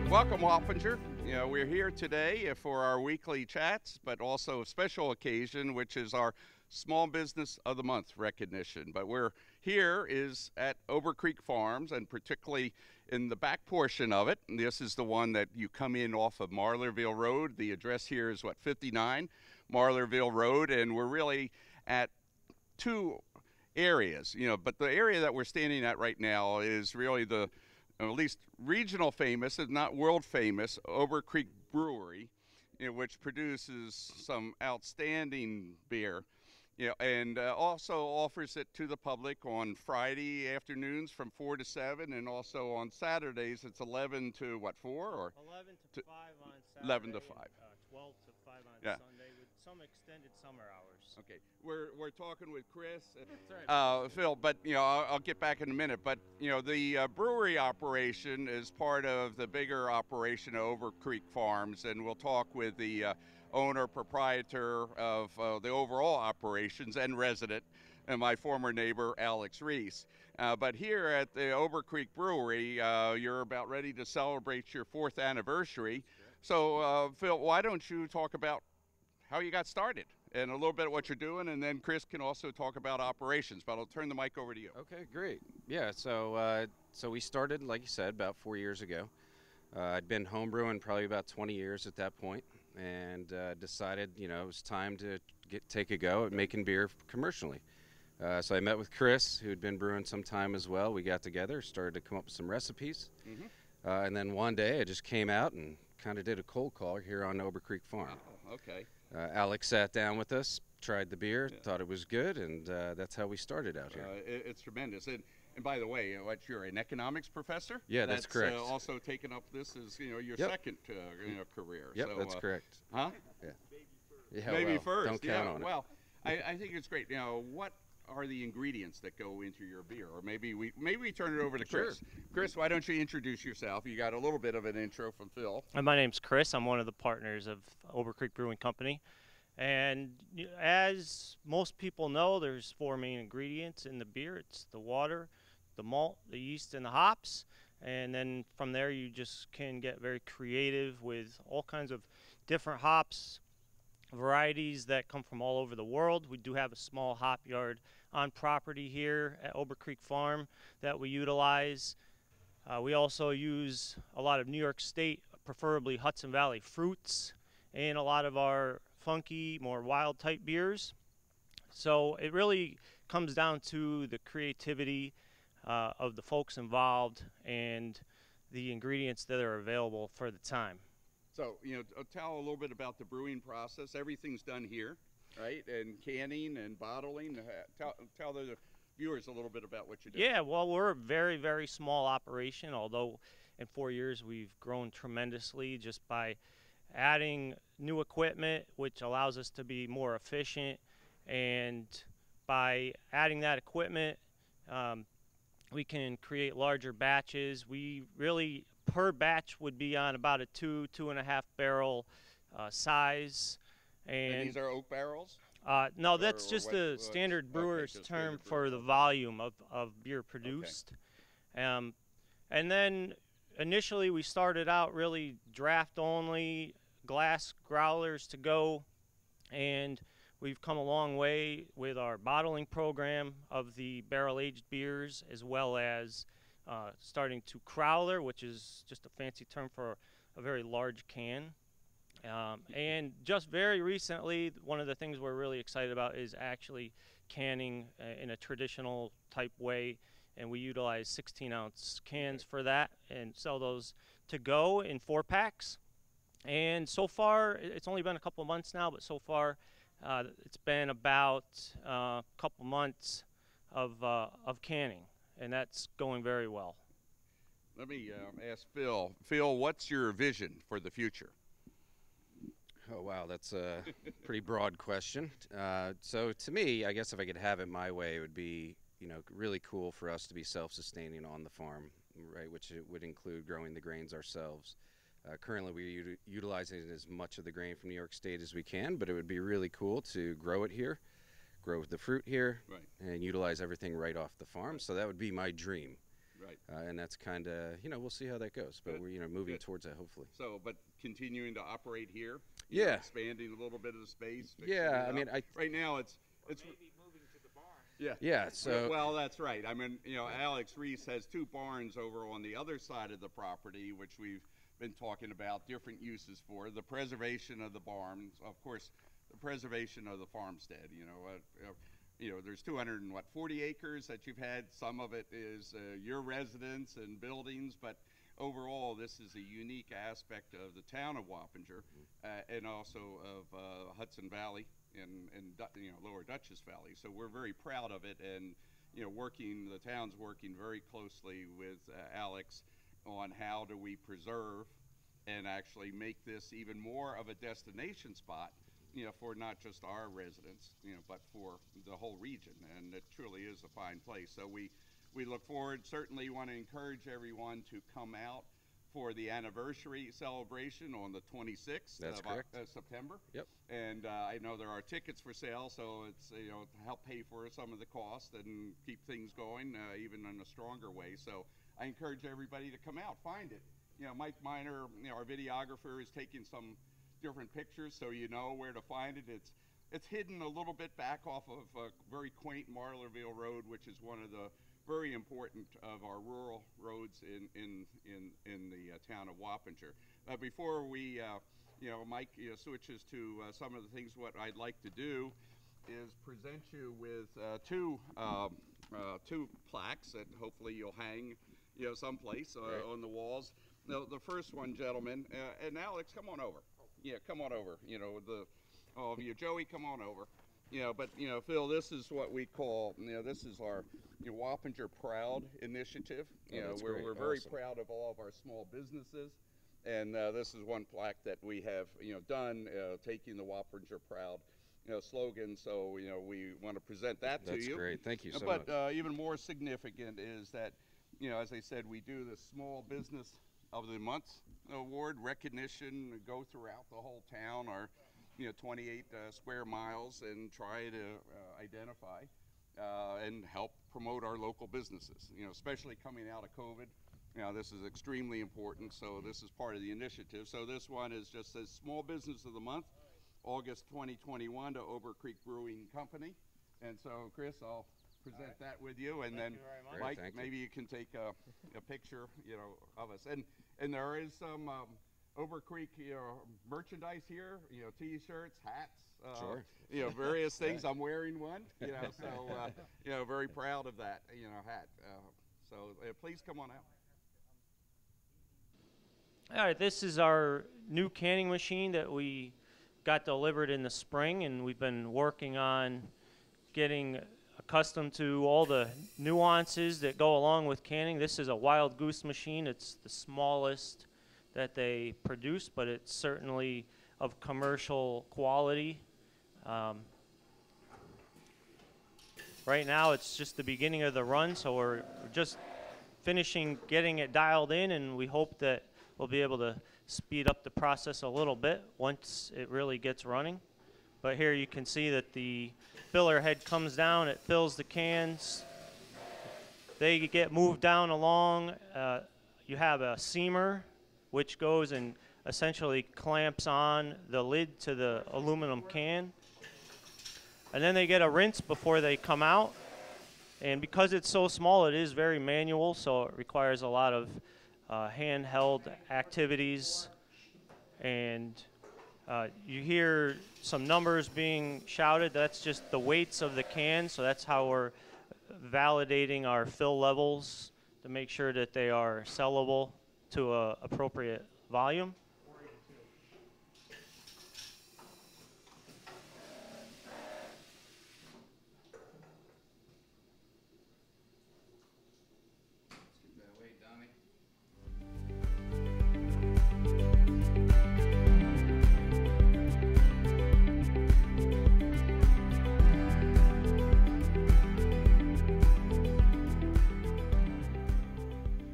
Welcome, Wappinger. We're here today for our weekly chats, but also a special occasion, which is our Small Business of the Month recognition. But we're here is at Obercreek Farms, and particularly in the back portion of it. And this is the one that you come in off of Marlerville Road. The address here is 59 Marlerville Road, and we're really at two areas. But the area that we're standing at right now is really the at least regional famous, if not world famous, Obercreek Brewery, which produces some outstanding beer, and also offers it to the public on Friday afternoons from 4 to 7, and also on Saturdays it's 11 to what, 4 or 11 to 5 on Saturday. 11 to 5. 12 to 5 on Sunday with some extended summer hours. Okay, we're talking with Chris and That's right. Phil, but I'll get back in a minute. But the brewery operation is part of the bigger operation of Obercreek Farms, and we'll talk with the owner proprietor of the overall operations and resident, and my former neighbor Alex Reese. But here at the Obercreek Brewery, you're about ready to celebrate your 4th anniversary. So, Phil, why don't you talk about how you got started and a little bit of what you're doing, and then Chris can also talk about operations, but I'll turn the mic over to you. Okay, great. Yeah, so we started, like you said, about 4 years ago. I'd been homebrewing probably about 20 years at that point, and decided, it was time to take a go at making beer commercially. So I met with Chris, who'd been brewing some time as well. We got together, started to come up with some recipes, and then one day I just came out and kind of did a cold call here on Obercreek Farm. Oh, okay. Alex sat down with us, tried the beer, thought it was good, and that's how we started out here. It's tremendous. And by the way, you're an economics professor? Yeah, that's correct. Also taken up this as your second career. Yep, so, that's correct. Huh? Yeah, Maybe well, first. Don't count on it. Well, I think it's great. What are the ingredients that go into your beer? Or maybe we turn it over to Chris. Sure. Chris, why don't you introduce yourself? You got a little bit of an intro from Phil. My name's Chris. I'm one of the partners of Obercreek Brewing Company. And as most people know, there's 4 main ingredients in the beer. It's the water, the malt, the yeast, and the hops. And then from there you just can get very creative with all kinds of different hops, varieties that come from all over the world. We do have a small hop yard on property here at Obercreek Farm that we utilize. We also use a lot of New York State, preferably Hudson Valley fruits, in a lot of our funky, more wild type beers. So it really comes down to the creativity of the folks involved and the ingredients that are available for the time. So, tell a little bit about the brewing process. Everything's done here, right? And canning and bottling. Tell the viewers a little bit about what you do. Yeah, well, we're a very, very small operation, although in 4 years we've grown tremendously just by adding new equipment, which allows us to be more efficient. And by adding that equipment, we can create larger batches. We really, per batch would be on about a 2.5 barrel size. And these are oak barrels? No, that's just the standard brewer's term for the volume of beer produced. Okay. And then initially we started out really draft only, glass growlers to go, and We've come a long way with our bottling program of the barrel-aged beers, as well as starting to crowler, which is just a fancy term for a very large can. And just very recently, one of the things we're really excited about is actually canning in a traditional type way, and we utilize 16-ounce cans for that and sell those to go in 4-packs. And so far, it's only been a couple months now, but so far it's been about a couple months of canning, and that's going very well. Let me ask Phil. Phil, what's your vision for the future? Oh, wow, that's a pretty broad question. So to me, I guess if I could have it my way, it would be, really cool for us to be self-sustaining on the farm, right, which it would include growing the grains ourselves. Currently, we're utilizing as much of the grain from New York State as we can, but it would be really cool to grow it here, grow the fruit here, right, and utilize everything right off the farm. So that would be my dream. Right. And that's kind of, we'll see how that goes, but we're, moving towards that, hopefully. So, but continuing to operate here? Yeah. Expanding a little bit of the space? Yeah, I mean, right now it's maybe moving to the barn. Yeah. Yeah, so. Well, that's right. I mean, Alex Reese has 2 barns over on the other side of the property, which we've been talking about different uses for. The preservation of the barns, of course, the preservation of the farmstead. There's 240 acres that you've had. Some of it is your residence and buildings, but overall, this is a unique aspect of the town of Wappinger, and also of Hudson Valley and Lower Dutchess Valley. So we're very proud of it, and the town's working very closely with Alex on how do we preserve and actually make this even more of a destination spot, for not just our residents, but for the whole region. And it truly is a fine place. So we look forward, certainly want to encourage everyone to come out for the anniversary celebration on the 26th of September. Yep. And I know there are tickets for sale, so it's, to help pay for some of the cost and keep things going even in a stronger way. So I encourage everybody to come out, find it. Mike Miner, our videographer, is taking some different pictures so you know where to find it. It's hidden a little bit back off of a very quaint Marlarville Road, which is one of the very important of our rural roads in the town of Wappinger. Before we, Mike switches to some of the things, what I'd like to do is present you with two plaques that hopefully you'll hang, someplace on the walls. The first one, gentlemen, and Alex, come on over. Yeah, come on over. All of you, Joey, come on over. But Phil, this is what we call, this is our Wappinger Proud initiative. We're very proud of all of our small businesses, and this is one plaque that we have, done, taking the Wappinger Proud, slogan. So we want to present that to you. That's great. Thank you so much. But even more significant is that, as I said, we do the Small Business of the Month award recognition, go throughout the whole town, our 28 square miles, and try to identify and help promote our local businesses, especially coming out of COVID. This is extremely important, so this is part of the initiative. So this one is just says Small Business of the Month, August 2021 to Obercreek Brewing Company. And so, Chris, I'll present that with you, and then Mike, maybe you can take a picture, of us. And there is some Obercreek, merchandise here, T-shirts, hats, sure. Various things. I'm wearing one, so, very proud of that, hat. So please come on out. All right, this is our new canning machine that we got delivered in the spring, and we've been working on getting accustomed to all the nuances that go along with canning. This is a Wild Goose machine. It's the smallest that they produce, but it's certainly of commercial quality. Right now it's just the beginning of the run, so we're just finishing getting it dialed in, and we hope that we'll be able to speed up the process a little bit once it really gets running. But here you can see that the filler head comes down, it fills the cans, they get moved down along. You have a seamer which goes and essentially clamps on the lid to the aluminum can. and then they get a rinse before they come out. And because it's so small, it is very manual, so it requires a lot of handheld activities. And you hear some numbers being shouted. That's just the weights of the cans, so that's how we're validating our fill levels to make sure that they are sellable to an appropriate volume.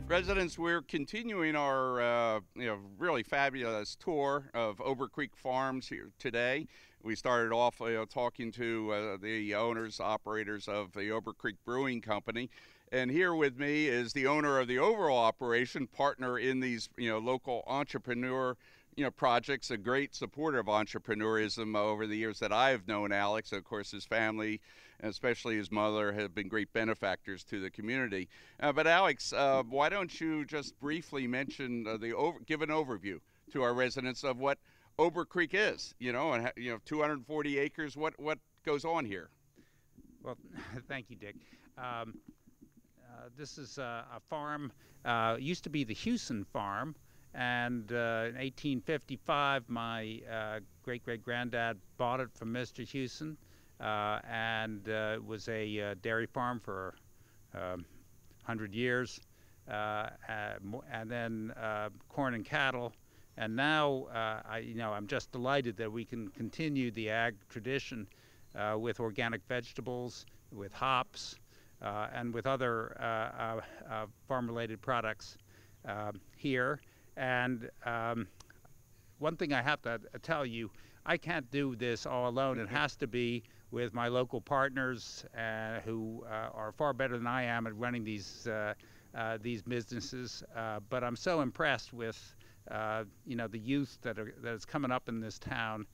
Residents, we're continuing our really fabulous tour of Obercreek Farms here today. We started off talking to the owners, operators of the Obercreek Brewing Company. And here with me is the owner of the overall operation, partner in these local entrepreneur projects, a great supporter of entrepreneurism over the years that I've known Alex. Of course, his family, and especially his mother, have been great benefactors to the community. But Alex, why don't you just briefly mention, give an overview to our residents of what Obercreek is, and 240 acres, what goes on here? Well, thank you, Dick. This is a farm, used to be the Houston farm, and in 1855 my great-great-granddad bought it from Mr. Houston, and it was a dairy farm for 100 years, and then corn and cattle. And now I'm just delighted that we can continue the ag tradition with organic vegetables, with hops, and with other farm-related products here. And one thing I have to tell you, I can't do this all alone. It has to be with my local partners who are far better than I am at running these businesses. But I'm so impressed with the youth that is coming up in this town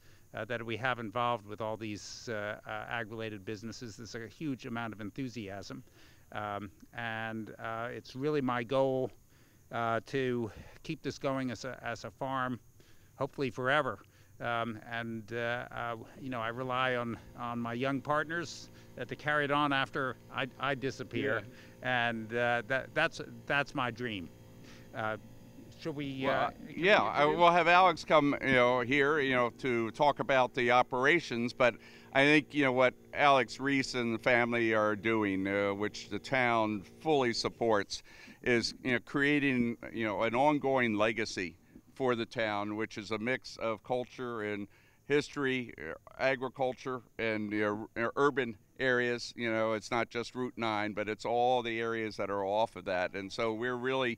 that we have involved with all these ag-related businesses. There's a huge amount of enthusiasm, and it's really my goal to keep this going as a farm, hopefully forever. I rely on my young partners to carry it on after I disappear, and that's my dream. Should we? We'll have Alex come, here, to talk about the operations. But I think what Alex Reese and the family are doing, which the town fully supports, is creating an ongoing legacy for the town, which is a mix of culture and history, agriculture, and urban areas. It's not just Route 9, but it's all the areas that are off of that. And so we're really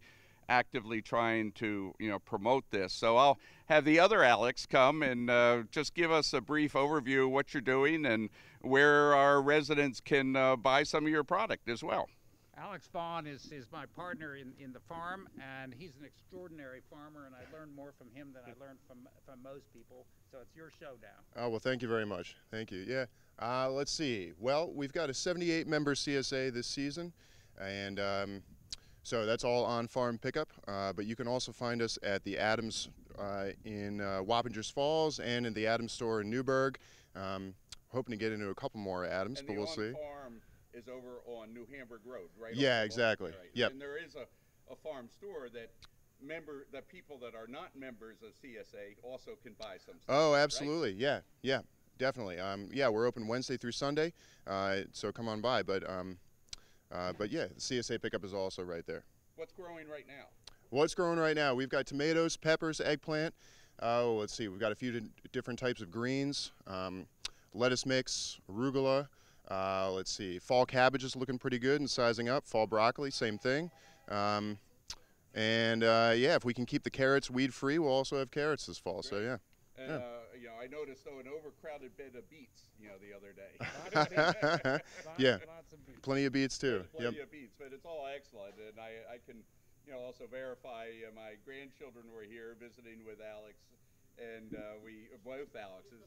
actively trying to promote this. So I'll have the other Alex come and just give us a brief overview of what you're doing and where our residents can buy some of your product as well. Alex Vaughn is my partner in the farm, and he's an extraordinary farmer, and I learned more from him than I learned from most people. So it's your show now. Oh, well, thank you very much. Thank you. Yeah. Let's see. Well, we've got a 78-member CSA this season, and so that's all on-farm pickup. But you can also find us at the Adams in Wappingers Falls and in the Adams store in Newburgh. Hoping to get into a couple more Adams, but we'll see. Is over on New Hamburg Road, right? Yeah, exactly. Right. Yep. And there is a farm store that people that are not members of CSA also can buy some stuff. Oh, absolutely. Right? Yeah, definitely. We're open Wednesday through Sunday, so come on by. But yeah, the CSA pickup is also right there. What's growing right now? What's growing right now? We've got tomatoes, peppers, eggplant. Let's see. We've got a few different types of greens, lettuce mix, arugula. Let's see, fall cabbage is looking pretty good and sizing up. Fall broccoli, same thing. If we can keep the carrots weed-free, we'll also have carrots this fall. Great. So yeah. And I noticed an overcrowded bed of beets, the other day. Yeah, plenty of beets too. Plenty of beets, but it's all excellent, and I can also verify my grandchildren were here visiting with Alex, and both Alexes.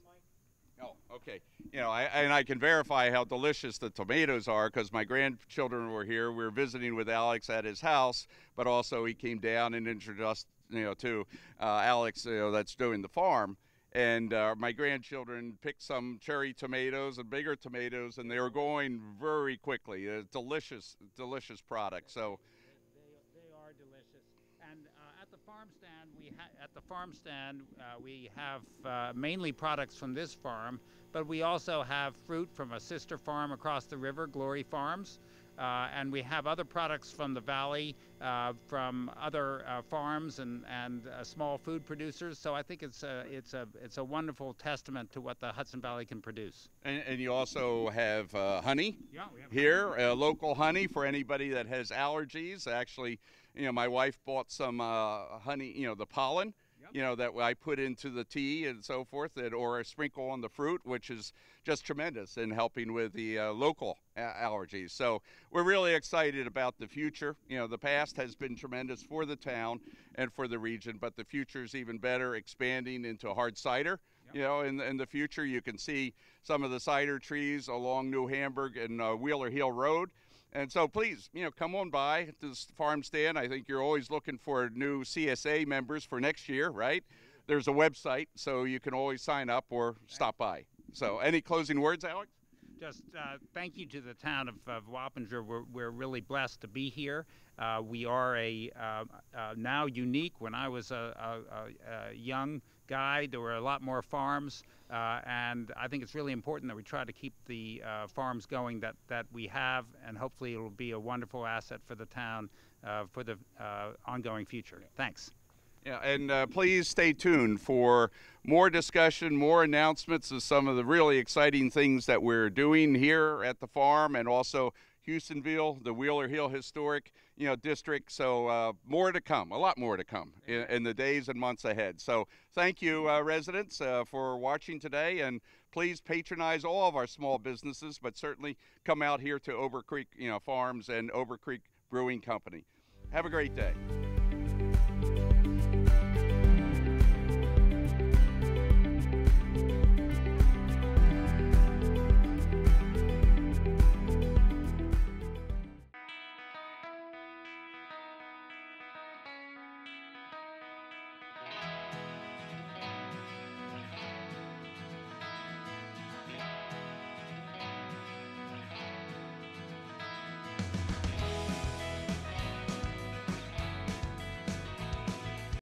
Oh, okay. You know, I can verify how delicious the tomatoes are because my grandchildren were here. We were visiting with Alex at his house, but also he came down and introduced, to Alex, that's doing the farm. And my grandchildren picked some cherry tomatoes and bigger tomatoes, and they were going very quickly. Delicious, delicious product. So. They are delicious. And at the farm stand, we have mainly products from this farm, but we also have fruit from a sister farm across the river, Glory Farms. And we have other products from the valley, from other farms and small food producers. So I think it's a wonderful testament to what the Hudson Valley can produce. And you also have honey We have here, local honey for anybody that has allergies. Actually, my wife bought some honey, the pollen. That I put into the tea and so forth, or a sprinkle on the fruit, which is just tremendous in helping with the local allergies. So we're really excited about the future. The past has been tremendous for the town and for the region, but the future is even better, expanding into hard cider. In the future, you can see some of the cider trees along New Hamburg and Wheeler Hill Road. And so please, come on by this farm stand. I think you're always looking for new CSA members for next year, right? There's a website, so you can always sign up or stop by. So any closing words, Alex? Just thank you to the town of Wappinger. We're really blessed to be here. We are now unique. When I was a young guy, there were a lot more farms, and I think it's really important that we try to keep the farms going that we have, and hopefully it will be a wonderful asset for the town for the ongoing future. Thanks. Yeah, and please stay tuned for more discussion, more announcements of some of the really exciting things that we're doing here at the farm, and also Houstonville, the Wheeler Hill Historic, District. So more to come, a lot more to come in the days and months ahead. So thank you, residents, for watching today, and please patronize all of our small businesses, but certainly come out here to Obercreek, Farms and Obercreek Brewing Company. Have a great day.